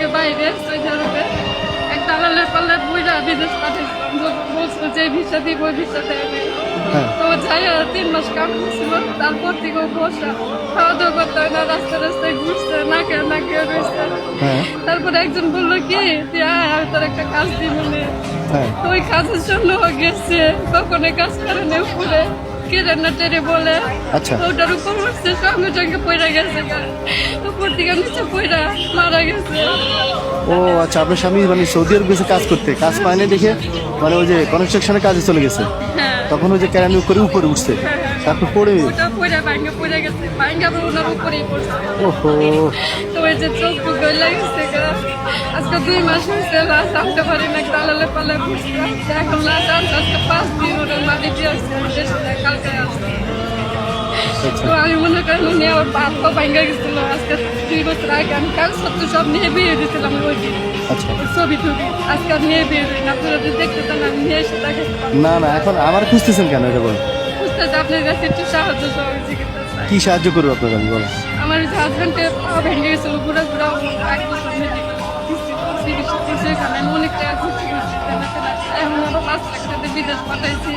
থেকে বাইরে সৌদি আরবে এক দালালের পাল্লায় বইরা বিদেশ পাঠিয়েছিলাম। বলছিল যে ভিসা দিব ভিসা দেয় নাই। তো যাই 3 মাস কাম করছিল, তারপর থেকে বসা খাওয়া দাওয়া করতে হয় না, রাস্তায় রাস্তায় ঘুরছে, না খেয়ে রয়েছে। তারপরে একজন বললো কি তুই আয় আমি তোর একটা কাজ দিই বলে, তো ওই কাজের জন্য গেছে, কখন কাজ করে উপরে টেরে বলে ওটার উপর উঠছে, সঙ্গে সঙ্গে পড়ে গেছে, উপর থেকে নিচে পড়া মারা গেছে। ও আচ্ছা, আপনার স্বামী মানে সৌদি আরব গেছে কাজ করতে, কাজ পায়নি দেখে মানে ওই যে কনস্ট্রাকশনের কাজে চলে গেছে, তখন ওই যে কেরানি করে উপরে উঠছে, তারপর পড়ে গেছে, ভাঙ্গা ওনার উপরেই পড়ছে। ওহো, তো ওই যে চোখ গলা গেছে, আজকে 2 মাস হয়েছে লাশ আনতে পারি না, দালালে পালে বুঝলাম এখন লাশ আনতে আজকে 5 দিন ওদের মাটি দিয়ে আসছে, কালকে আসছে। তো আমি মনে করেন উনি আমার বাপও ভাঙ্গা গেছিল, আজকে 2 বছর আগে আমি কাল সত্য সব নিয়ে বিয়ে দিয়েছিলাম ওই দিন, ছবি টবি আজকে আর নিয়ে বিয়ে দিই না, আপনারা যদি দেখতে চান আমি নিয়ে এসে তাকে না না এখন আমার খুঁজতেছেন কেন এটা বলেন? বুঝতেছে আপনার কাছে একটু সাহায্য সহযোগিতা চাই। কি সাহায্য করবো আপনাকে আমি বলেন? আমার হাজব্যান্ডের পা ভেঙে গেছিল, ঘুরা ঘুরা 1 বছর মেডিকেল সেখানে আমি অনেক টাকা ঘুরছি, এখন আরো 5 লাখ টাকা বিদেশ পাঠাইছি,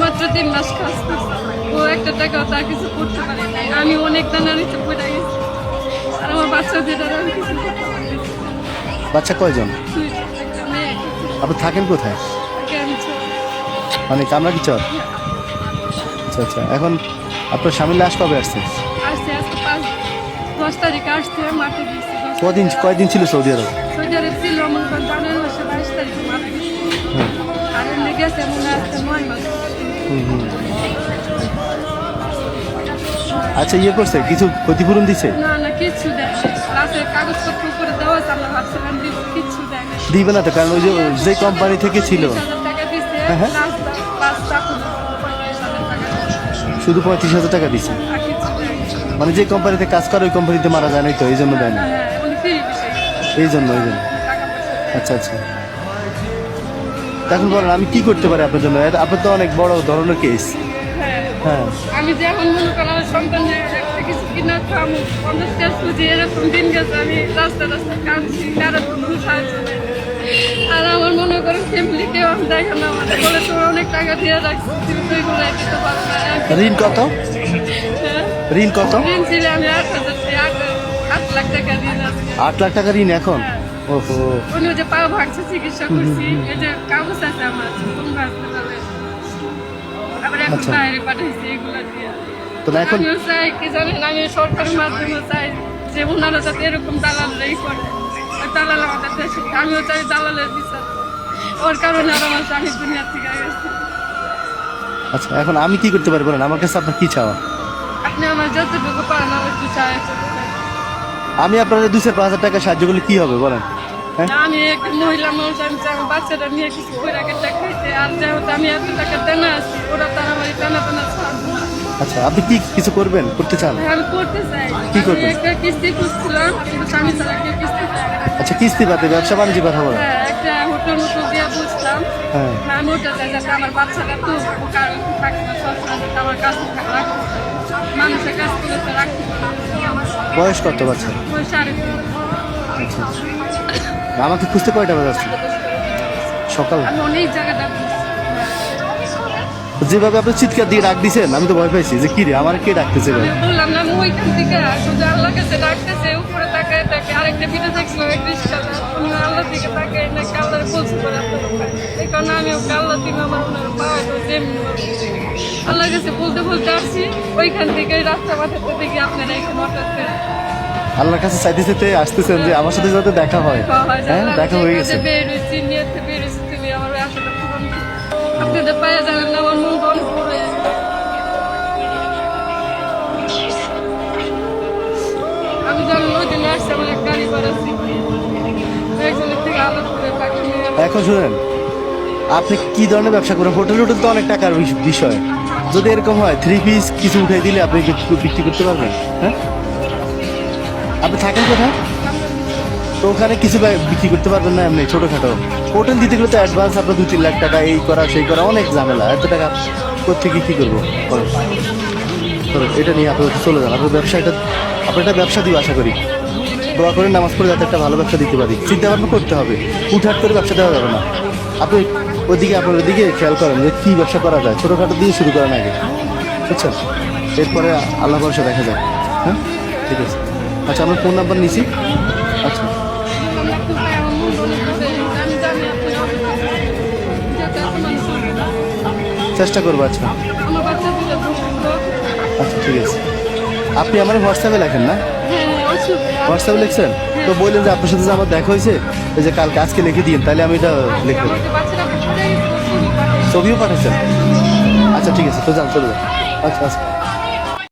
মাত্র 3 মাস কাজ করছে, ও একটা টাকাও তার কিছু করতে পারি নাই, আমি অনেক দানা নিচে পড়ে গেছি, আর আমার বাচ্চাদের আর আমি কিছু করতে পারি। বাচ্চা কয়জন? একটা মেয়ে, আপনি থাকেন কোথায়? মানে কামরা কি চর? আচ্ছা আচ্ছা, এখন আপনার স্বামীর লাশ কবে আসছে? আসছে আজকে 10 তারিখে আসছে, মাঠে দিয়েছি। কয়দিন ছিল সৌদি আরব? সৌদি আরব ছিল মনে করেন জানুয়ারি মাসে 22 তারিখে মারা গেছে, আর এমনি গেছে মনে হয় আজকে 9 মাস। আচ্ছা, ইয়ে করছে কিছু ক্ষতিপূরণ দিছে? না না কিছু দেয় না, রাতের কাগজপত্র করে দেওয়া আছে, আমরা ভাবছিলাম দিব, কিছু দেয় না। দিবে না তো, কারণ ওই যে কোম্পানি থেকে ছিল 30,000 টাকা দিছে, লাস্ট টাকা 35,000 টাকা শুধু 35,000 টাকা দিছে, আর কিছু দেয় না। মানে যে কোম্পানিতে কাজ করে ওই কোম্পানিতে মারা যায় নাই তো, এই জন্য দেয় না, হ্যাঁ উনি ফ্রি বিষয় এই জন্য টাকা পয়সা। আচ্ছা আচ্ছা, এখন বলেন আমি কি করতে পারি আপনার জন্য? আপনার তো অনেক বড় ধরনের কেস। হ্যাঁ, আমি যে এখন মনে করেন আমার সন্তানের একটা কিছু কিনা খামো, 50 টাকা সুজি, এরকম দিন গেছে, আমি রাস্তা কাঁদছি, কারো কোনো সাহায্য নেই। আর আমার মনে করেন ফ্যামিলি কেউ আমি দেখে না, আমার বলে তোমার অনেক টাকা দিয়ে রাখছি, তুমি তো এগুলো দিতে পারো না। ঋণ কত? ঋণ কত? ঋণ ছিল আমি 8 লাখ টাকা ঋণ আছে। 8 লাখ টাকা ঋণ এখন? ওহো, উনি যে পা ভাগছে চিকিৎসা করছি, এই যে কাগজ আছে আমার কোন হাসপাতালে, আবার এখন বাইরে পাঠাইছি এগুলা দিয়ে। তো এখন আমিও চাই কি জানেন, আমি সরকারের মাধ্যমে চাই যে ওনারা যাতে এরকম দালালরাই করে, দালাল আমাদের দেশে, আমিও চাই দালালের বিচার, ওর কারণে আর আমার স্বামী দুনিয়া থেকে গেছে। আচ্ছা, এখন আমি কি করতে পারি বলেন? আমার কাছে আপনার কি চাওয়া? আপনি আমার যতটুকু পারেন আমার একটু সাহায্য করবেন। আমি আপনাদের 2,000-5,000 টাকা সাহায্য করলে কি হবে বলেন? আমি একটা মহিলা মানুষ, আমি চাই আমার বাচ্চাটা নিয়ে কিছু করে একটা খাইতে, আর যেহেতু আমি এত টাকা টানা আছি, ওরা তার আমার টানা ছাড়বো না। আচ্ছা, আপনি কি কিছু করবেন, করতে চান? আমি করতে চাই, কি করবেন? একটা কিস্তি খুঁজছিলাম, কিন্তু স্বামী ছাড়া কেউ কিস্তি দেয় না। আচ্ছা, কিস্তি পাতে ব্যবসা বাণিজ্য কথা বলেন? হ্যাঁ, একটা হোটেল দিয়ে বুঝলাম, আমি ওটা চাই যাতে আমার বাচ্চাটা তো থাকে না, সবসময় যাতে আমার কাছে রাখতে পারে, মানুষের কাছ থেকে তো রাখতে পারে। বয়স কত বাচ্চা? ওই 3.5। আচ্ছা, আমাকে খুঁজতে কয়টা বাজে আসছে? সকাল? আমি অনেক জায়গাটা যেভাবে আপনি চিৎকার দিয়ে ডাক দিছেন, আমি তো ভয় পাইছি যে কি রে আমার কে ডাকতেছে। আমি বললাম না, আমি ওইখান থেকে শুধু আল্লাহ কাছে ডাকতেছে, উপরে তাকায় তাকে আরেকটা ভিডিও দেখছিল আল্লাহ দিকে তাকায় নাকি আল্লাহ বলছে করে আপনার, এই কারণে আমি ওকে আল্লাহ দিকে আমার পাওয়া আল্লাহ কাছে বলতে বলতে আসছি, ওইখান থেকে রাস্তা মাথাতে দেখি আপনারা এখানে হঠাৎ আল্লাহর কাছে চাইতে চাইতে আসতেছেন যে আমার সাথে যাতে দেখা হয়। হ্যাঁ, দেখা হয়ে গেছে। বেরোচ্ছি নিয়ে বেরোচ্ছি, তুমি আমার আশাটা পূরণ আপনাদের পায়ে যাবেন না, আমার মন বন্ধ করে। আমি যখন ওই দিন আসছি, আমার এক গাড়ি করাচ্ছি, একজনের থেকে আলাদা করে তাকে নিয়ে। এখন শুনেন, আপনি কি ধরনের ব্যবসা করেন? হোটেল তো অনেক টাকার বিষয়, যদি এরকম হয় 3 পিস কিছু উঠাই দিলে আপনি বিক্রি করতে পারবেন। হ্যাঁ, আপনি থাকেন কোথায়? তো ওখানে কিছু বিক্রি করতে পারবেন না এমনি ছোটোখাটো? হোটেল দিতে গেলে তো অ্যাডভান্স আপনার 2-3 লাখ টাকা, এই করা সেই করা, অনেক ঝামেলা। এত টাকা কোথেকে কী করবো? এটা নিয়ে আপনার চলে যান, আপনার ব্যবসা, আপনার একটা ব্যবসা দিব আশা করি। দোয়া করে নামাজ পড়ে যাতে একটা ভালো ব্যবসা দিতে পারি, চিন্তা ভাবনা করতে হবে। উঠাট করে ব্যবসা দেওয়া যাবে না। আপনি ওইদিকে আপনার ওইদিকে খেয়াল করেন যে কী ব্যবসা করা যায়, ছোটোখাটো দিয়ে শুরু করেন আগে, বুঝছেন? এরপরে আল্লাহ ভরসা দেখা যায়। হ্যাঁ, ঠিক আছে। আচ্ছা, আমার ফোন নাম্বার নিছি। আচ্ছা, আমরা খুব আমার মন অনেক করে আমি জানি আপনি যাতে এত মানুষ হবে না। চেষ্টা করবো। আচ্ছা আমার বাচ্চা দুটো বুঝলো। আচ্ছা, ঠিক আছে। আপনি আমার হোয়াটসঅ্যাপে লেখেন না? হ্যাঁ অসুবিধা হোয়াটসঅ্যাপে লিখছেন তো বললেন যে আপনার সাথে যে আমার দেখা হয়েছে, এই যে কালকে আজকে লিখে দিন, তাহলে আমি এটা লিখে দেবো। আমাকে বাচ্চারা পড়ে ছবি পাঠায়। ছবিও পাঠাচ্ছেন? আচ্ছা ঠিক আছে, তো যান, চলে যান। আচ্ছা আচ্ছা।